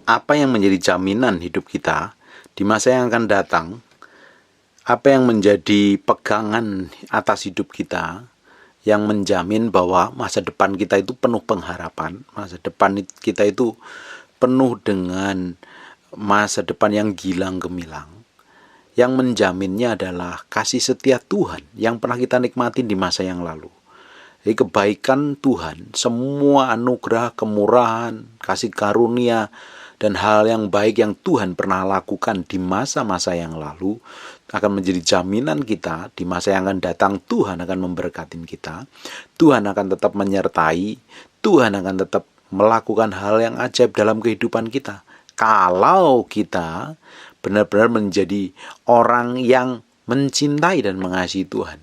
apa yang menjadi jaminan hidup kita di masa yang akan datang, apa yang menjadi pegangan atas hidup kita yang menjamin bahwa masa depan kita itu penuh pengharapan, masa depan kita itu penuh dengan masa depan yang gilang gemilang. Yang menjaminnya adalah kasih setia Tuhan yang pernah kita nikmati di masa yang lalu. Jadi kebaikan Tuhan, semua anugerah, kemurahan, kasih karunia, dan hal yang baik yang Tuhan pernah lakukan di masa-masa yang lalu akan menjadi jaminan kita di masa yang akan datang. Tuhan akan memberkatin kita, Tuhan akan tetap menyertai, Tuhan akan tetap melakukan hal yang ajaib dalam kehidupan kita. Kalau kita benar-benar menjadi orang yang mencintai dan mengasihi Tuhan,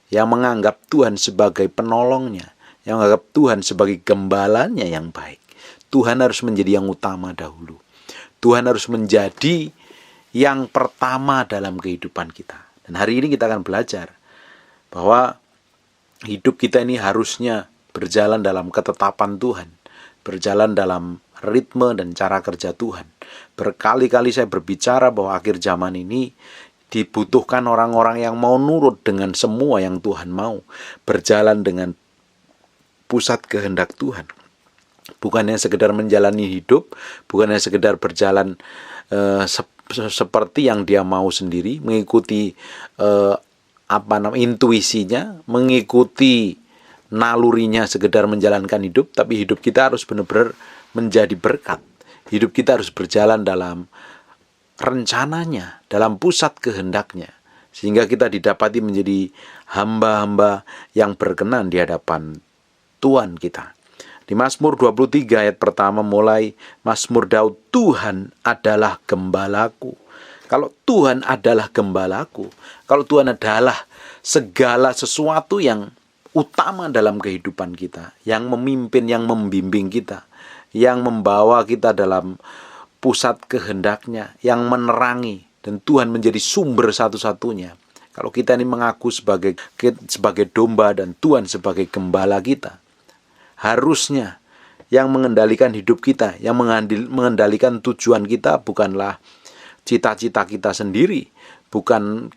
yang menganggap Tuhan sebagai penolongnya, yang menganggap Tuhan sebagai gembalanya yang baik. Tuhan harus menjadi yang utama dahulu. Tuhan harus menjadi yang pertama dalam kehidupan kita. Dan hari ini kita akan belajar bahwa hidup kita ini harusnya berjalan dalam ketetapan Tuhan, berjalan dalam ritme dan cara kerja Tuhan. Berkali-kali saya berbicara bahwa akhir zaman ini dibutuhkan orang-orang yang mau nurut dengan semua yang Tuhan mau, berjalan dengan pusat kehendak Tuhan. Bukannya sekedar menjalani hidup, bukannya sekedar berjalan seperti yang dia mau sendiri, mengikuti intuisinya, mengikuti nalurinya, sekedar menjalankan hidup, tapi hidup kita harus benar-benar menjadi berkat. Hidup kita harus berjalan dalam rencananya, dalam pusat kehendaknya, sehingga kita didapati menjadi hamba-hamba yang berkenan di hadapan Tuhan kita. Di Mazmur 23 ayat pertama mulai, Mazmur Daud, Tuhan adalah gembalaku. Kalau Tuhan adalah gembalaku, kalau Tuhan adalah segala sesuatu yang utama dalam kehidupan kita, yang memimpin, yang membimbing kita, yang membawa kita dalam pusat kehendaknya, yang menerangi, dan Tuhan menjadi sumber satu-satunya. Kalau kita ini mengaku sebagai domba dan Tuhan sebagai gembala kita, harusnya yang mengendalikan hidup kita, yang mengendalikan tujuan kita bukanlah cita-cita kita sendiri, bukan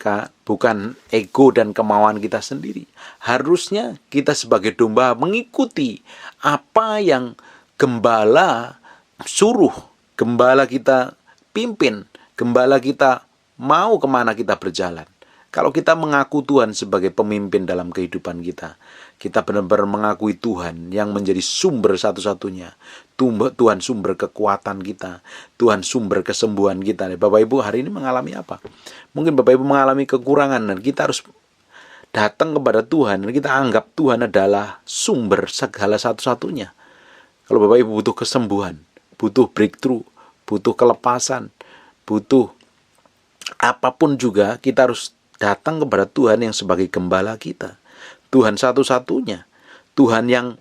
ego dan kemauan kita sendiri. Harusnya kita sebagai domba mengikuti apa yang gembala suruh, gembala kita pimpin, gembala kita mau kemana kita berjalan. Kalau kita mengaku Tuhan sebagai pemimpin dalam kehidupan kita, kita benar-benar mengakui Tuhan yang menjadi sumber satu-satunya, Tuhan sumber kekuatan kita, Tuhan sumber kesembuhan kita. Bapak Ibu hari ini mengalami apa? Mungkin Bapak Ibu mengalami kekurangan dan kita harus datang kepada Tuhan dan kita anggap Tuhan adalah sumber segala satu-satunya. Kalau Bapak Ibu butuh kesembuhan, butuh breakthrough, butuh kelepasan, butuh apapun juga, kita harus datang kepada Tuhan yang sebagai gembala kita. Tuhan satu-satunya, Tuhan yang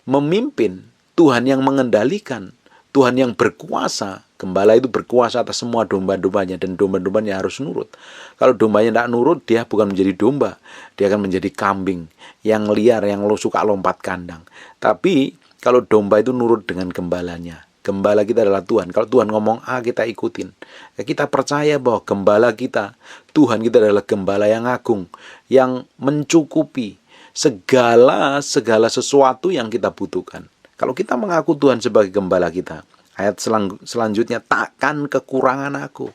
memimpin, Tuhan yang mengendalikan, Tuhan yang berkuasa. Gembala itu berkuasa atas semua domba-dombanya dan domba-dombanya harus nurut. Kalau dombanya tidak nurut, dia bukan menjadi domba, dia akan menjadi kambing yang liar, yang suka lompat kandang. Tapi kalau domba itu nurut dengan gembalanya, gembala kita adalah Tuhan. Kalau Tuhan ngomong A, kita ikutin. Ya, kita percaya bahwa gembala kita, Tuhan kita adalah gembala yang agung, yang mencukupi segala sesuatu yang kita butuhkan. Kalau kita mengaku Tuhan sebagai gembala kita, ayat selanjutnya, takkan kekurangan aku.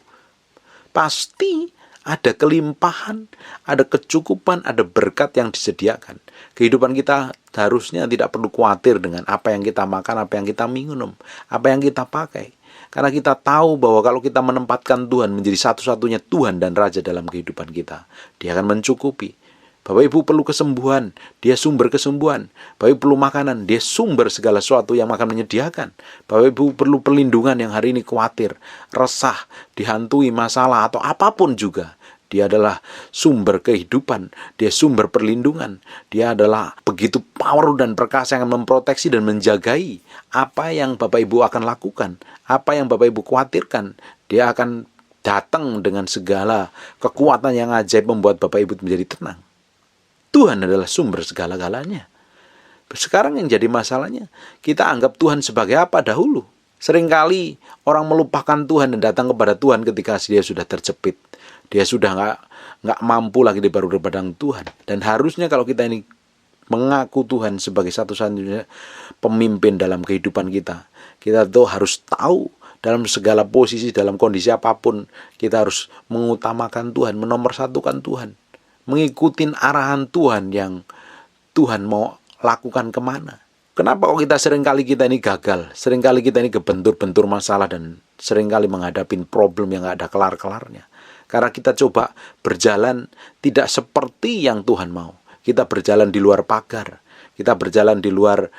Pasti ada kelimpahan, ada kecukupan, ada berkat yang disediakan. Kehidupan kita harusnya tidak perlu khawatir dengan apa yang kita makan, apa yang kita minum, apa yang kita pakai. Karena kita tahu bahwa kalau kita menempatkan Tuhan menjadi satu-satunya Tuhan dan Raja dalam kehidupan kita, Dia akan mencukupi. Bapak Ibu perlu kesembuhan, Dia sumber kesembuhan. Bapak Ibu perlu makanan, Dia sumber segala sesuatu yang akan menyediakan. Bapak Ibu perlu perlindungan yang hari ini khawatir, resah, dihantui masalah atau apapun juga, Dia adalah sumber kehidupan, Dia sumber perlindungan. Dia adalah begitu power dan perkasa yang akan memproteksi dan menjagai apa yang Bapak Ibu akan lakukan, apa yang Bapak Ibu khawatirkan. Dia akan datang dengan segala kekuatan yang ajaib membuat Bapak Ibu menjadi tenang. Tuhan adalah sumber segala-galanya. Sekarang yang jadi masalahnya, kita anggap Tuhan sebagai apa dahulu? Seringkali orang melupakan Tuhan dan datang kepada Tuhan ketika dia sudah terjepit. Dia sudah nggak mampu lagi baru di padang Tuhan. Dan harusnya kalau kita ini mengaku Tuhan sebagai satu-satunya pemimpin dalam kehidupan kita, kita tuh harus tahu dalam segala posisi, dalam kondisi apapun, kita harus mengutamakan Tuhan, menomorsatukan Tuhan, mengikuti arahan Tuhan yang Tuhan mau lakukan kemana. Kenapa kok seringkali kita ini gagal, seringkali kita ini kebentur-bentur masalah dan seringkali menghadapi problem yang gak ada kelar-kelarnya? Karena kita coba berjalan tidak seperti yang Tuhan mau. Kita berjalan di luar pagar, kita berjalan di luar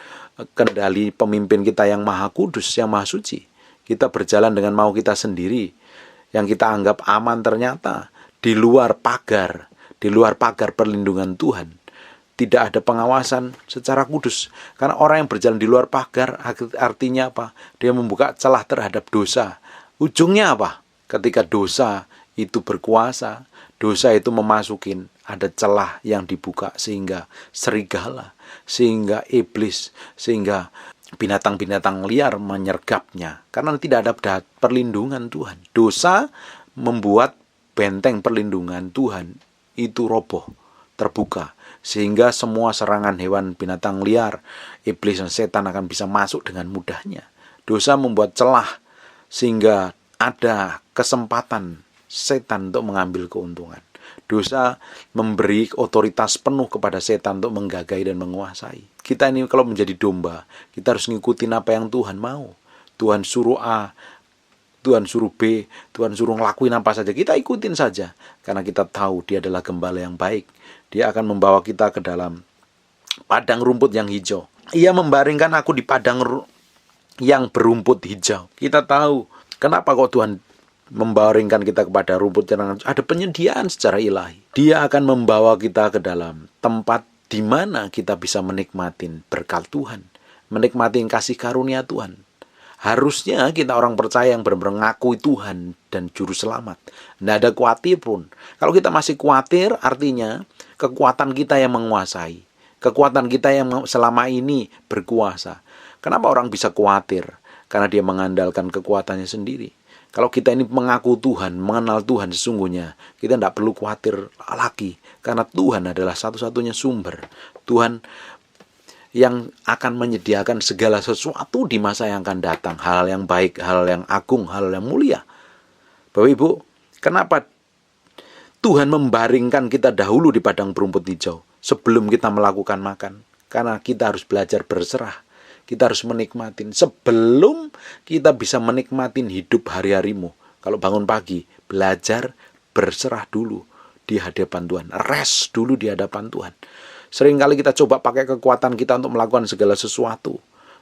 kendali pemimpin kita yang maha kudus, yang maha suci. Kita berjalan dengan mau kita sendiri, yang kita anggap aman ternyata di luar pagar perlindungan Tuhan. Tidak ada pengawasan secara kudus. Karena orang yang berjalan di luar pagar artinya apa? Dia membuka celah terhadap dosa. Ujungnya apa? Ketika dosa itu berkuasa, dosa itu memasukin, ada celah yang dibuka sehingga serigala, sehingga iblis, sehingga binatang-binatang liar menyergapnya. Karena tidak ada perlindungan Tuhan. Dosa membuat benteng perlindungan Tuhan itu roboh, terbuka. Sehingga semua serangan hewan binatang liar, iblis dan setan akan bisa masuk dengan mudahnya. Dosa membuat celah sehingga ada kesempatan setan untuk mengambil keuntungan. Dosa memberi otoritas penuh kepada setan untuk menggagai dan menguasai. Kita ini kalau menjadi domba, kita harus ngikutin apa yang Tuhan mau. Tuhan suruh A, Tuhan suruh B, Tuhan suruh ngelakuin apa saja, kita ikutin saja. Karena kita tahu Dia adalah gembala yang baik. Dia akan membawa kita ke dalam padang rumput yang hijau. Ia membaringkan aku di padang yang berumput hijau. Kita tahu kenapa kok Tuhan membaringkan kita kepada rumput yang ada penyediaan secara ilahi. Dia akan membawa kita ke dalam tempat di mana kita bisa menikmatin berkat Tuhan, menikmatin kasih karunia Tuhan. Harusnya kita orang percaya yang benar-benar ngakui Tuhan dan Juru Selamat. Tidak ada khawatir pun. Kalau kita masih khawatir, artinya kekuatan kita yang menguasai. Kekuatan kita yang selama ini berkuasa. Kenapa orang bisa khawatir? Karena dia mengandalkan kekuatannya sendiri. Kalau kita ini mengaku Tuhan, mengenal Tuhan sesungguhnya, kita tidak perlu khawatir lagi. Karena Tuhan adalah satu-satunya sumber. Tuhan yang akan menyediakan segala sesuatu di masa yang akan datang. Hal yang baik, hal yang agung, hal yang mulia. Bapak Ibu, kenapa Tuhan membaringkan kita dahulu di padang berumput hijau sebelum kita melakukan makan? Karena kita harus belajar berserah. Kita harus menikmatin sebelum kita bisa menikmatin hidup hari-harimu. Kalau bangun pagi, belajar berserah dulu di hadapan Tuhan. Rest dulu di hadapan Tuhan. Seringkali kita coba pakai kekuatan kita untuk melakukan segala sesuatu.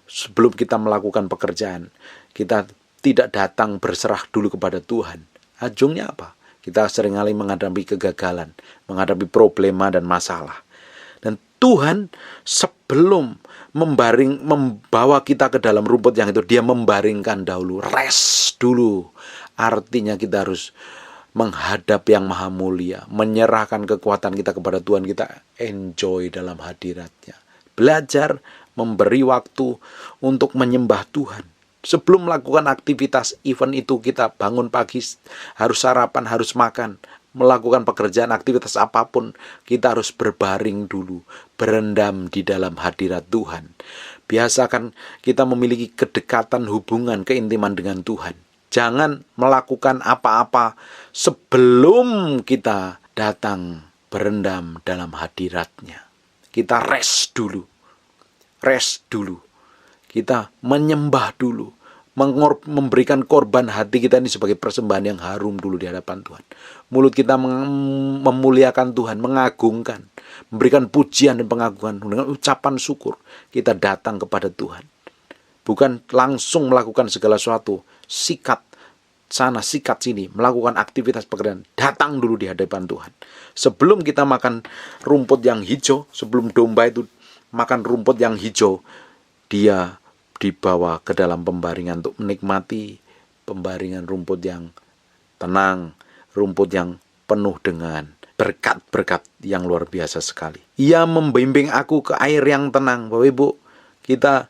Sebelum kita melakukan pekerjaan, kita tidak datang berserah dulu kepada Tuhan. Ujungnya apa? Kita seringkali menghadapi kegagalan, menghadapi problema dan masalah. Dan Tuhan sebelum membawa kita ke dalam rumput yang itu, Dia membaringkan dahulu, rest dulu. Artinya kita harus menghadap yang maha mulia, menyerahkan kekuatan kita kepada Tuhan, kita enjoy dalam hadirat-Nya. Belajar memberi waktu untuk menyembah Tuhan. Sebelum melakukan aktivitas event itu, kita bangun pagi, harus sarapan, harus makan, melakukan pekerjaan, aktivitas apapun, kita harus berbaring dulu, berendam di dalam hadirat Tuhan. Biasakan kita memiliki kedekatan, hubungan, keintiman dengan Tuhan. Jangan melakukan apa-apa sebelum kita datang berendam dalam hadirat-Nya. Kita rest dulu. Kita menyembah dulu. Memberikan korban hati kita ini sebagai persembahan yang harum dulu di hadapan Tuhan. Mulut kita memuliakan Tuhan, mengagungkan, memberikan pujian dan pengagungan dengan ucapan syukur. Kita datang kepada Tuhan. Bukan langsung melakukan segala sesuatu. Sikat sana, sikat sini, melakukan aktivitas pekerjaan. Datang dulu di hadapan Tuhan. Sebelum kita makan rumput yang hijau, sebelum domba itu makan rumput yang hijau, dia dibawa ke dalam pembaringan untuk menikmati pembaringan rumput yang tenang, rumput yang penuh dengan berkat-berkat yang luar biasa sekali. Ia membimbing aku ke air yang tenang. Bapak Ibu, kita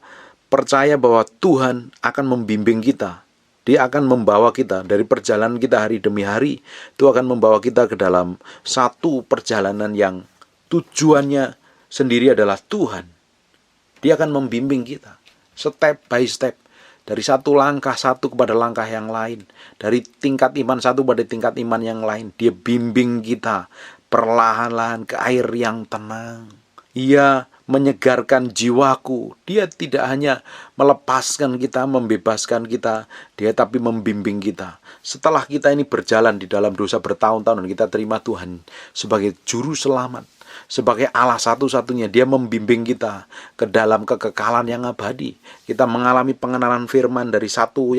percaya bahwa Tuhan akan membimbing kita. Dia akan membawa kita dari perjalanan kita hari demi hari. Itu akan membawa kita ke dalam satu perjalanan yang tujuannya sendiri adalah Tuhan. Dia akan membimbing kita step by step. Dari satu langkah satu kepada langkah yang lain. Dari tingkat iman satu pada tingkat iman yang lain. Dia bimbing kita perlahan-lahan ke air yang tenang. Ia menyegarkan jiwaku. Dia tidak hanya melepaskan kita, membebaskan kita, dia tapi membimbing kita. Setelah kita ini berjalan di dalam dosa bertahun-tahun dan kita terima Tuhan sebagai juru selamat, sebagai Allah satu-satunya, dia membimbing kita ke dalam kekekalan yang abadi. Kita mengalami pengenalan firman dari satu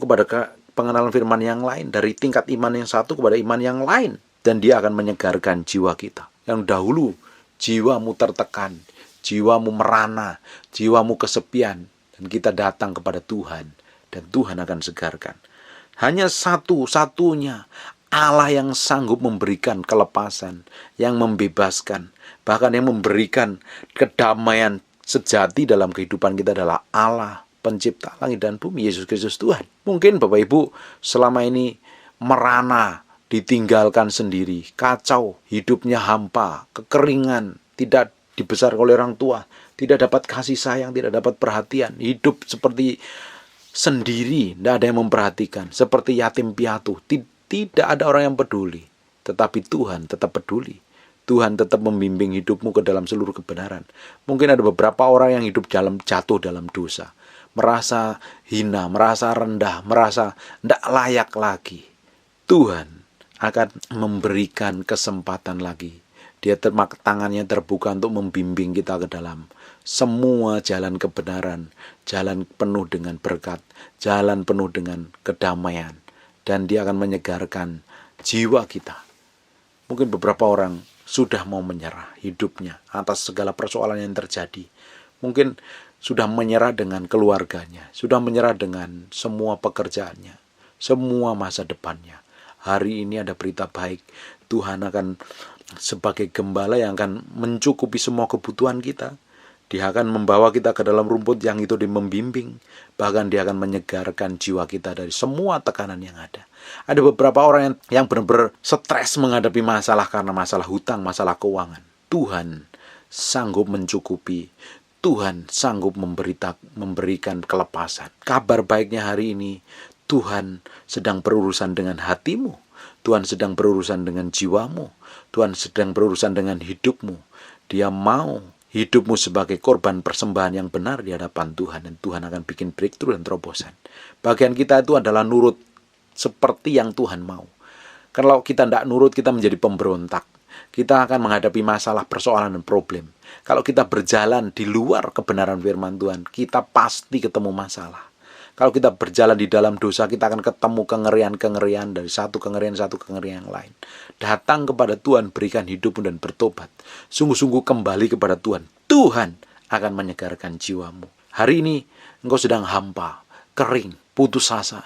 kepada pengenalan firman yang lain, dari tingkat iman yang satu kepada iman yang lain, dan dia akan menyegarkan jiwa kita. Yang dahulu jiwamu tertekan, jiwamu merana, jiwamu kesepian, dan kita datang kepada Tuhan, dan Tuhan akan segarkan. Hanya satu-satunya Allah yang sanggup memberikan kelepasan, yang membebaskan, bahkan yang memberikan kedamaian sejati dalam kehidupan kita adalah Allah, pencipta langit dan bumi, Yesus Kristus Tuhan. Mungkin Bapak Ibu selama ini merana, ditinggalkan sendiri, kacau, hidupnya hampa, kekeringan, tidak dibesarkan oleh orang tua, tidak dapat kasih sayang, tidak dapat perhatian, hidup seperti sendiri, tidak ada yang memperhatikan, seperti yatim piatu, tidak ada orang yang peduli. Tetapi Tuhan tetap peduli. Tuhan tetap membimbing hidupmu ke dalam seluruh kebenaran. Mungkin ada beberapa orang yang hidup jatuh dalam dosa, merasa hina, merasa rendah, merasa tidak layak lagi. Tuhan akan memberikan kesempatan lagi. Dia tangannya terbuka untuk membimbing kita ke dalam semua jalan kebenaran, jalan penuh dengan berkat, jalan penuh dengan kedamaian, dan dia akan menyegarkan jiwa kita. Mungkin beberapa orang sudah mau menyerah hidupnya atas segala persoalan yang terjadi. Mungkin sudah menyerah dengan keluarganya, sudah menyerah dengan semua pekerjaannya, semua masa depannya. Hari ini ada berita baik. Tuhan akan sebagai gembala yang akan mencukupi semua kebutuhan kita. Dia akan membawa kita ke dalam rumput yang itu membimbing. Bahkan dia akan menyegarkan jiwa kita dari semua tekanan yang ada. Ada beberapa orang yang benar-benar stres menghadapi masalah karena masalah hutang, masalah keuangan. Tuhan sanggup mencukupi. Tuhan sanggup memberikan kelepasan. Kabar baiknya hari ini, Tuhan sedang berurusan dengan hatimu. Tuhan sedang berurusan dengan jiwamu. Tuhan sedang berurusan dengan hidupmu. Dia mau hidupmu sebagai korban persembahan yang benar di hadapan Tuhan. Dan Tuhan akan bikin breakthrough dan terobosan. Bagian kita itu adalah nurut seperti yang Tuhan mau. Kalau kita tidak nurut, kita menjadi pemberontak. Kita akan menghadapi masalah, persoalan, dan problem. Kalau kita berjalan di luar kebenaran firman Tuhan, kita pasti ketemu masalah. Kalau kita berjalan di dalam dosa, kita akan ketemu kengerian-kengerian dari satu kengerian yang lain. Datang kepada Tuhan, berikan hidupmu dan bertobat. Sungguh-sungguh kembali kepada Tuhan. Tuhan akan menyegarkan jiwamu. Hari ini engkau sedang hampa, kering, putus asa.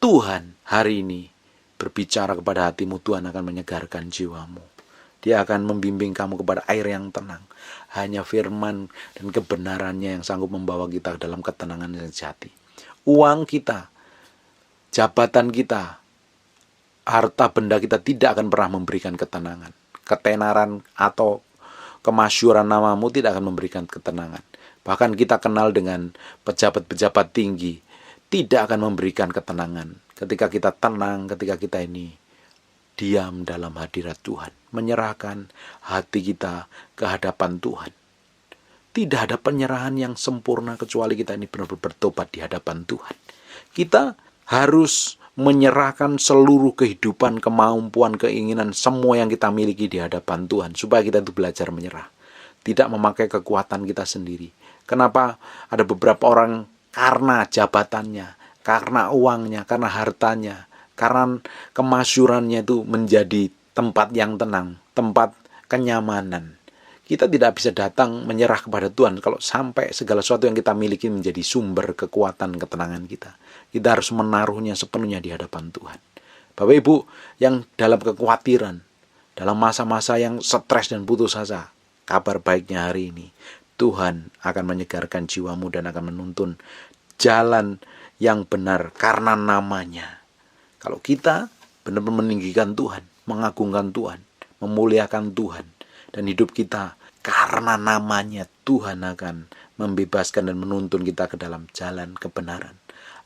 Tuhan hari ini berbicara kepada hatimu, Tuhan akan menyegarkan jiwamu. Dia akan membimbing kamu kepada air yang tenang. Hanya firman dan kebenarannya yang sanggup membawa kita dalam ketenangan yang sejati. Uang kita, jabatan kita, harta benda kita tidak akan pernah memberikan ketenangan. Ketenaran atau kemasyhuran namamu tidak akan memberikan ketenangan. Bahkan kita kenal dengan pejabat-pejabat tinggi, tidak akan memberikan ketenangan. Ketika kita tenang, ketika kita ini diam dalam hadirat Tuhan, menyerahkan hati kita ke hadapan Tuhan. Tidak ada penyerahan yang sempurna kecuali kita ini benar-benar bertobat di hadapan Tuhan. Kita harus menyerahkan seluruh kehidupan, kemampuan, keinginan, semua yang kita miliki di hadapan Tuhan. Supaya kita itu belajar menyerah. Tidak memakai kekuatan kita sendiri. Kenapa ada beberapa orang karena jabatannya, karena uangnya, karena hartanya, karena kemasyhurannya itu menjadi tempat yang tenang, tempat kenyamanan. Kita tidak bisa datang menyerah kepada Tuhan kalau sampai segala sesuatu yang kita miliki menjadi sumber kekuatan ketenangan kita. Kita harus menaruhnya sepenuhnya di hadapan Tuhan. Bapak Ibu yang dalam kekhawatiran, dalam masa-masa yang stres dan putus asa, kabar baiknya hari ini, Tuhan akan menyegarkan jiwamu dan akan menuntun jalan yang benar karena namanya. Kalau kita benar-benar meninggikan Tuhan, mengagungkan Tuhan, memuliakan Tuhan, dan hidup kita karena namanya, Tuhan akan membebaskan dan menuntun kita ke dalam jalan kebenaran.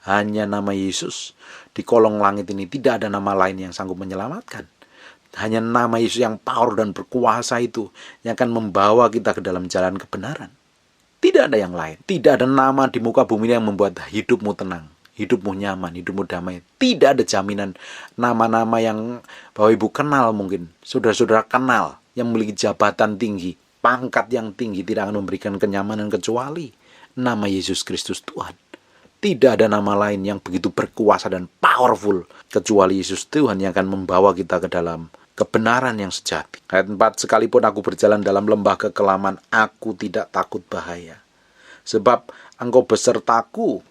Hanya nama Yesus di kolong langit ini, tidak ada nama lain yang sanggup menyelamatkan. Hanya nama Yesus yang power dan berkuasa itu yang akan membawa kita ke dalam jalan kebenaran. Tidak ada yang lain. Tidak ada nama di muka bumi yang membuat hidupmu tenang, hidupmu nyaman, hidupmu damai. Tidak ada jaminan nama-nama yang Bapak Ibu kenal mungkin, saudara-saudara kenal, yang memiliki jabatan tinggi, pangkat yang tinggi, tidak akan memberikan kenyamanan kecuali nama Yesus Kristus Tuhan. Tidak ada nama lain yang begitu berkuasa dan powerful kecuali Yesus Tuhan yang akan membawa kita ke dalam kebenaran yang sejati. Ayat 4, sekalipun aku berjalan dalam lembah kekelaman, aku tidak takut bahaya. Sebab engkau besertaku,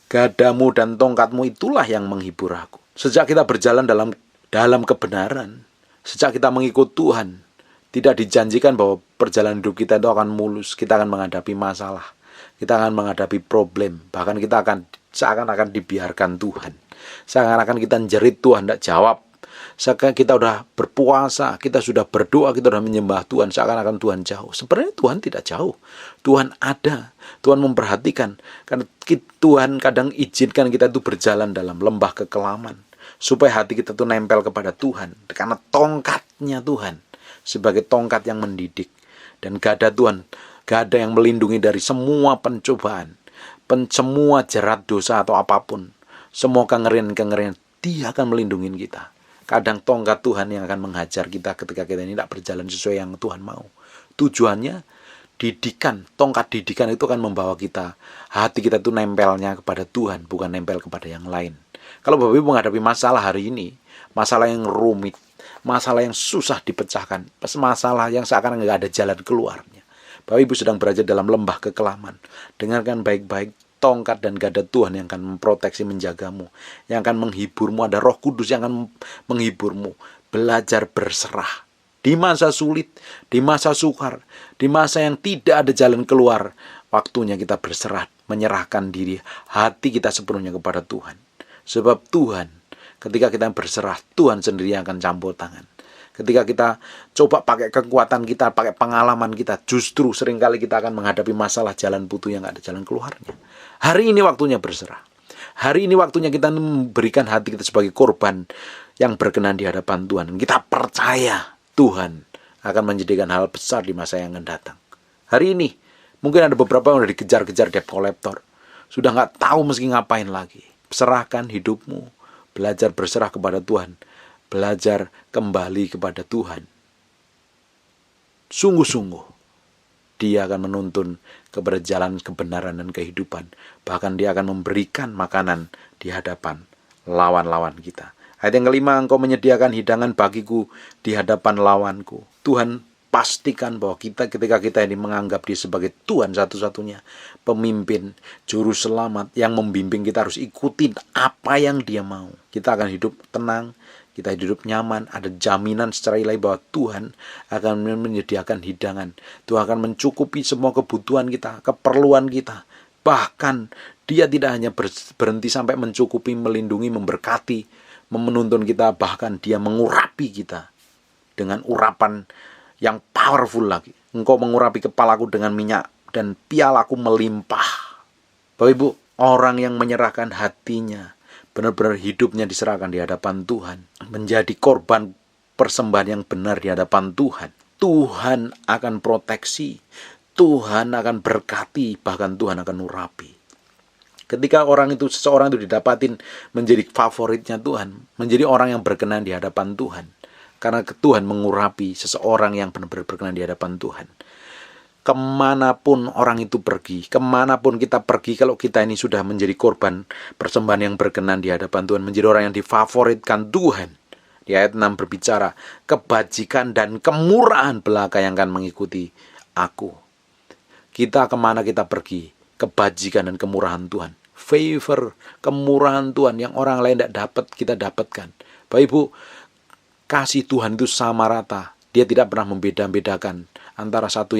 gadamu dan tongkatmu itulah yang menghibur aku. Sejak kita berjalan dalam kebenaran, sejak kita mengikut Tuhan, tidak dijanjikan bahwa perjalanan hidup kita itu akan mulus. Kita akan menghadapi masalah, kita akan menghadapi problem, bahkan kita akan seakan-akan dibiarkan Tuhan. Seakan-akan kita jerit, Tuhan tidak jawab. Seakan kita sudah berpuasa, kita sudah berdoa, kita sudah menyembah Tuhan, seakan-akan Tuhan jauh. Sebenarnya Tuhan tidak jauh. Tuhan ada. Tuhan memperhatikan. Karena Tuhan kadang izinkan kita itu berjalan dalam lembah kekelaman, supaya hati kita itu nempel kepada Tuhan. Karena tongkatnya Tuhan sebagai tongkat yang mendidik. Dan gada Tuhan, gada yang melindungi dari semua pencobaan, semua jerat dosa atau apapun, semua kengerian-kengerian, Dia akan melindungi kita. Kadang tongkat Tuhan yang akan menghajar kita ketika kita tidak berjalan sesuai yang Tuhan mau. Tujuannya didikan, tongkat didikan itu akan membawa kita, hati kita itu nempelnya kepada Tuhan, bukan nempel kepada yang lain. Kalau Bapak Ibu menghadapi masalah hari ini, masalah yang rumit, masalah yang susah dipecahkan, masalah yang seakan nggak ada jalan keluarnya, Bapak Ibu sedang berada dalam lembah kekelaman, dengarkan baik-baik. Tongkat dan gada Tuhan yang akan memproteksi, menjagamu, yang akan menghiburmu. Ada Roh Kudus yang akan menghiburmu. Belajar berserah di masa sulit, di masa sukar, di masa yang tidak ada jalan keluar. Waktunya kita berserah, menyerahkan diri, hati kita sepenuhnya kepada Tuhan. Sebab Tuhan, ketika kita berserah, Tuhan sendiri yang akan campur tangan. Ketika kita coba pakai kekuatan kita, pakai pengalaman kita, justru seringkali kita akan menghadapi masalah jalan buntu yang gak ada jalan keluarnya. Hari ini waktunya berserah. Hari ini waktunya kita memberikan hati kita sebagai korban yang berkenan di hadapan Tuhan. Kita percaya Tuhan akan menjadikan hal besar di masa yang akan datang. Hari ini mungkin ada beberapa yang sudah dikejar-kejar debt collector, sudah gak tahu mesti ngapain lagi. Serahkan hidupmu, belajar berserah kepada Tuhan. Belajar kembali kepada Tuhan. Sungguh-sungguh Dia akan menuntun kepada jalan kebenaran dan kehidupan. Bahkan Dia akan memberikan makanan di hadapan lawan-lawan kita. Ayat yang kelima, engkau menyediakan hidangan bagiku di hadapan lawanku. Tuhan pastikan bahwa ketika kita ini menganggap Dia sebagai Tuhan satu-satunya, pemimpin, juru selamat yang membimbing, kita harus ikutin apa yang Dia mau. Kita akan hidup tenang, kita hidup nyaman, ada jaminan secara ilahi bahwa Tuhan akan menyediakan hidangan. Tuhan akan mencukupi semua kebutuhan kita, keperluan kita. Bahkan Dia tidak hanya berhenti sampai mencukupi, melindungi, memberkati, menuntun kita, bahkan Dia mengurapi kita dengan urapan yang powerful lagi. Engkau mengurapi kepalaku dengan minyak dan pialaku melimpah. Bapak Ibu, orang yang menyerahkan hatinya, benar-benar hidupnya diserahkan di hadapan Tuhan, menjadi korban persembahan yang benar di hadapan Tuhan, Tuhan akan proteksi, Tuhan akan berkati, bahkan Tuhan akan urapi. Ketika seseorang itu didapatin menjadi favoritnya Tuhan, menjadi orang yang berkenan di hadapan Tuhan, karena Tuhan mengurapi seseorang yang benar-benar berkenan di hadapan Tuhan. Kemanapun orang itu pergi, kemanapun kita pergi, kalau kita ini sudah menjadi korban persembahan yang berkenan di hadapan Tuhan, menjadi orang yang difavoritkan Tuhan. Di ayat 6 berbicara, kebajikan dan kemurahan belaka yang akan mengikuti aku. Kita kemana kita pergi, kebajikan dan kemurahan Tuhan, favor, kemurahan Tuhan yang orang lain tidak dapat, kita dapatkan. Bapak Ibu, kasih Tuhan itu sama rata. Dia tidak pernah membeda-bedakan antara satu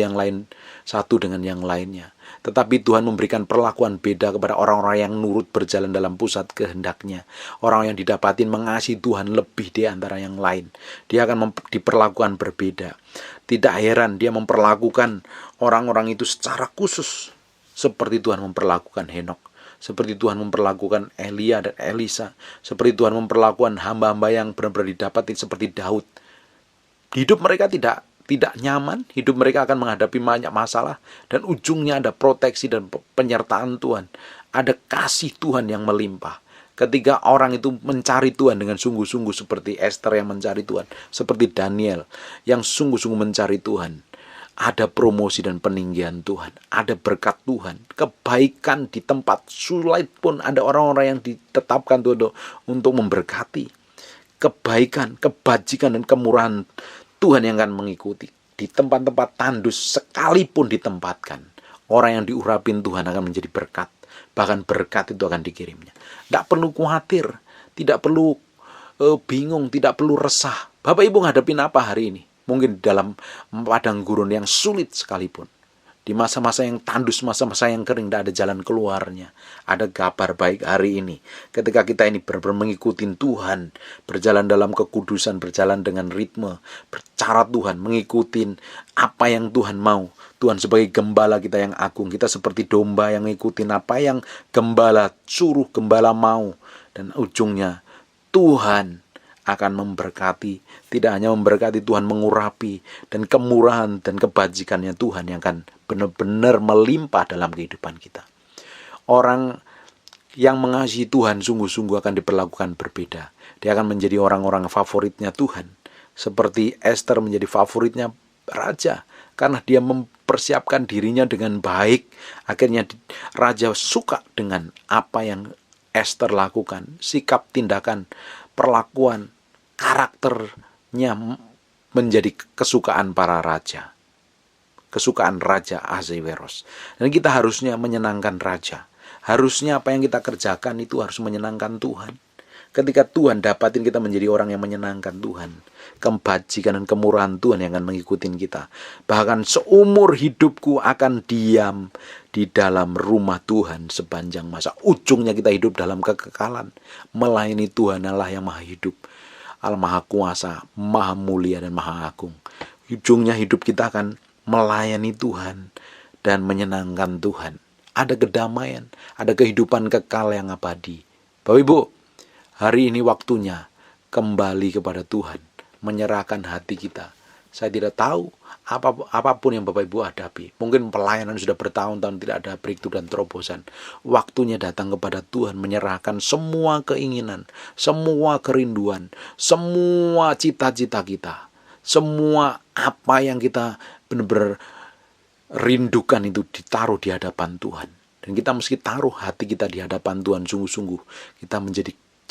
dengan yang lainnya. Tetapi Tuhan memberikan perlakuan beda kepada orang-orang yang nurut berjalan dalam pusat kehendak-Nya. Orang yang didapatin mengasihi Tuhan lebih di antara yang lain. Dia akan diperlakukan berbeda. Tidak heran dia memperlakukan orang-orang itu secara khusus. Seperti Tuhan memperlakukan Henok. Seperti Tuhan memperlakukan Elia dan Elisa. Seperti Tuhan memperlakukan hamba-hamba yang benar-benar didapatin seperti Daud. Hidup mereka tidak nyaman, hidup mereka akan menghadapi banyak masalah, dan ujungnya ada proteksi dan penyertaan Tuhan. Ada kasih Tuhan yang melimpah. Ketika orang itu mencari Tuhan dengan sungguh-sungguh, seperti Esther yang mencari Tuhan, seperti Daniel yang sungguh-sungguh mencari Tuhan, ada promosi dan peninggian Tuhan, ada berkat Tuhan, kebaikan di tempat sulit pun ada orang-orang yang ditetapkan Tuhan untuk memberkati. Kebaikan, kebajikan, dan kemurahan Tuhan yang akan mengikuti. Di tempat-tempat tandus sekalipun ditempatkan, orang yang diurapin Tuhan akan menjadi berkat. Bahkan berkat itu akan dikirimnya. Tidak perlu khawatir, tidak perlu bingung, tidak perlu resah. Bapak Ibu ngadepin apa hari ini? Mungkin dalam padang gurun yang sulit sekalipun. Di masa-masa yang tandus, masa-masa yang kering, tidak ada jalan keluarnya. Ada kabar baik hari ini. Ketika kita ini benar-benar mengikuti Tuhan, berjalan dalam kekudusan, berjalan dengan ritme, bercara Tuhan, mengikuti apa yang Tuhan mau. Tuhan sebagai gembala kita yang agung. Kita seperti domba yang mengikuti apa yang gembala suruh, gembala mau. Dan ujungnya Tuhan akan memberkati. Tidak hanya memberkati, Tuhan mengurapi. Dan kemurahan dan kebajikannya Tuhan yang akan benar-benar melimpah dalam kehidupan kita. Orang yang mengasihi Tuhan sungguh-sungguh akan diperlakukan berbeda. Dia akan menjadi orang-orang favoritnya Tuhan. Seperti Esther menjadi favoritnya raja. Karena dia mempersiapkan dirinya dengan baik. Akhirnya raja suka dengan apa yang Esther lakukan. Sikap, tindakan, perlakuan, karakternya menjadi kesukaan para raja. Kesukaan Raja Ahasveros. Dan kita harusnya menyenangkan raja. Harusnya apa yang kita kerjakan itu harus menyenangkan Tuhan. Ketika Tuhan dapatin kita menjadi orang yang menyenangkan Tuhan, kebajikan dan kemurahan Tuhan yang akan mengikuti kita. Bahkan seumur hidupku akan diam di dalam rumah Tuhan sepanjang masa. Ujungnya kita hidup dalam kekekalan, melayani Tuhan Allah yang maha hidup, Allah maha kuasa, maha mulia dan maha agung. Ujungnya hidup kita akan melayani Tuhan dan menyenangkan Tuhan. Ada kedamaian, ada kehidupan kekal yang abadi. Bapak Ibu, hari ini waktunya kembali kepada Tuhan, menyerahkan hati kita. Saya tidak tahu apapun yang Bapak Ibu hadapi. Mungkin pelayanan sudah bertahun-tahun tidak ada breakthrough dan terobosan. Waktunya datang kepada Tuhan, menyerahkan semua keinginan, semua kerinduan, semua cita-cita kita. Semua apa yang kita benar-benar rindukan itu ditaruh di hadapan Tuhan. Dan kita mesti taruh hati kita di hadapan Tuhan sungguh-sungguh. Kita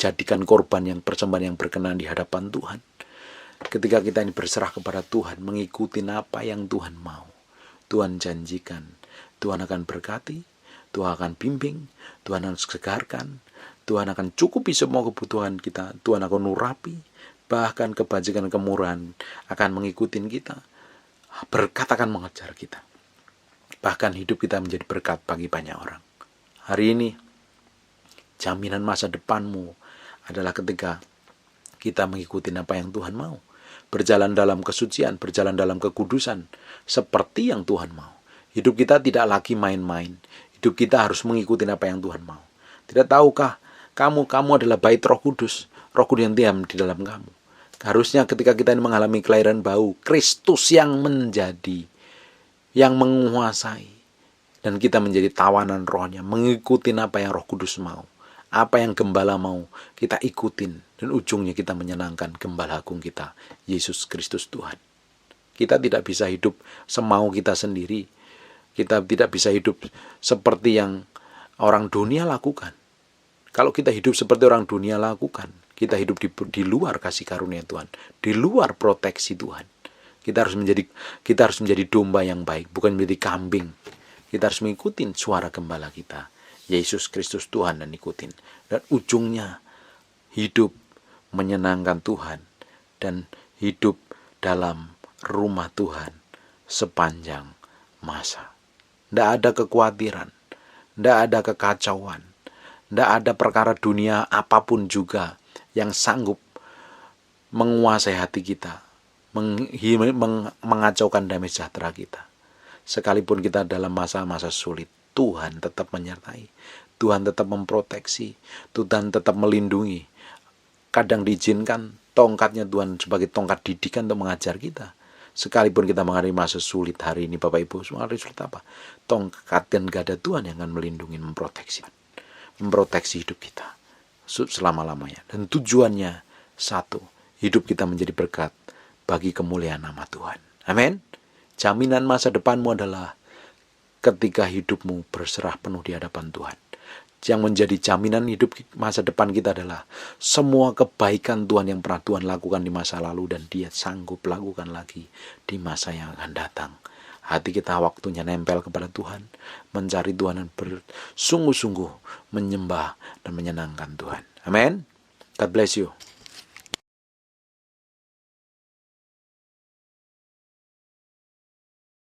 jadikan korban yang persembahan yang berkenan di hadapan Tuhan. Ketika kita ini berserah kepada Tuhan, mengikuti apa yang Tuhan mau, Tuhan janjikan, Tuhan akan berkati, Tuhan akan bimbing, Tuhan akan segarkan, Tuhan akan cukupi semua kebutuhan kita, Tuhan akan urapi, bahkan kebajikan kemurahan akan mengikuti kita, berkat akan mengejar kita, bahkan hidup kita menjadi berkat bagi banyak orang. Hari ini, jaminan masa depanmu adalah ketika kita mengikuti apa yang Tuhan mau. Berjalan dalam kesucian, berjalan dalam kekudusan, seperti yang Tuhan mau. Hidup kita tidak lagi main-main. Hidup kita harus mengikuti apa yang Tuhan mau. Tidak tahukah kamu adalah bait Roh Kudus. Roh Kudus yang diam di dalam kamu. Harusnya ketika kita ini mengalami kelahiran baru, Kristus yang menguasai. Dan kita menjadi tawanan rohnya, mengikuti apa yang Roh Kudus mau. Apa yang gembala mau, kita ikutin. Dan ujungnya kita menyenangkan gembala agung kita, Yesus Kristus Tuhan. Kita tidak bisa hidup semau kita sendiri. Kita tidak bisa hidup seperti yang orang dunia lakukan. Kalau kita hidup seperti orang dunia lakukan, kita hidup di luar kasih karunia Tuhan, di luar proteksi Tuhan. Kita harus menjadi domba yang baik, bukan menjadi kambing. Kita harus mengikuti suara gembala kita, Yesus Kristus Tuhan, dan ikutin. Dan ujungnya hidup menyenangkan Tuhan dan hidup dalam rumah Tuhan sepanjang masa. Tidak ada kekhawatiran, tidak ada kekacauan, tidak ada perkara dunia apapun juga yang sanggup menguasai hati kita, mengacaukan damai sejahtera kita. Sekalipun kita dalam masa-masa sulit, Tuhan tetap menyertai, Tuhan tetap memproteksi, Tuhan tetap melindungi. Kadang diizinkan tongkatnya Tuhan sebagai tongkat didikan untuk mengajar kita. Sekalipun kita menghadapi masa sulit hari ini, Bapak Ibu, semua hari sulit apa? Tongkat dan gada Tuhan yang akan melindungi, memproteksi hidup kita selama-lamanya. Dan tujuannya satu, hidup kita menjadi berkat bagi kemuliaan nama Tuhan. Amin. Jaminan masa depanmu adalah ketika hidupmu berserah penuh di hadapan Tuhan. Yang menjadi jaminan hidup masa depan kita adalah semua kebaikan Tuhan yang pernah Tuhan lakukan di masa lalu dan Dia sanggup lakukan lagi di masa yang akan datang. Hati kita waktunya nempel kepada Tuhan, mencari Tuhan dan bersungguh-sungguh menyembah dan menyenangkan Tuhan. Amin. God bless you.